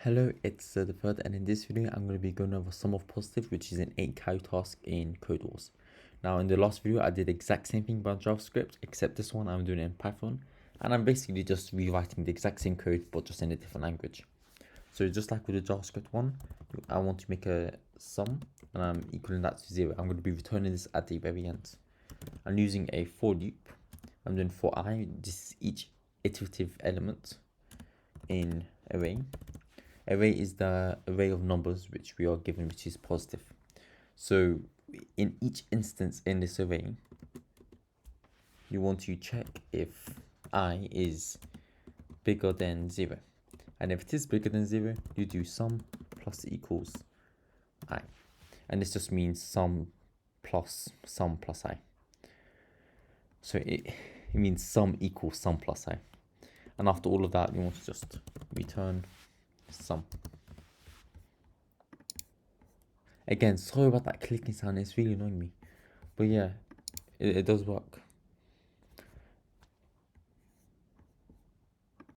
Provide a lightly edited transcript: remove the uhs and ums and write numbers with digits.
Hello, it's the third, and in this video I'm going to be going over sum of positive, which is an 8-carry task in Code Wars. Now in the last video I did the exact same thing about JavaScript, except this one I'm doing it in Python, and I'm basically just rewriting the exact same code but just in a different language. So just like with the JavaScript one, I want to make a sum and I'm equaling that to 0. I'm going to be returning this at the very end. I'm using a for loop. I'm doing for I, this is each iterative element in array. Array is the array of numbers which we are given, which is positive. So in each instance in this array, you want to check if I is bigger than 0. And if it is bigger than 0, you do sum plus equals I. And this just means sum plus I. So it means sum equals sum plus I. And after all of that, you want to just return sum. Again, sorry about that clicking sound, it's really annoying me. But yeah, it does work.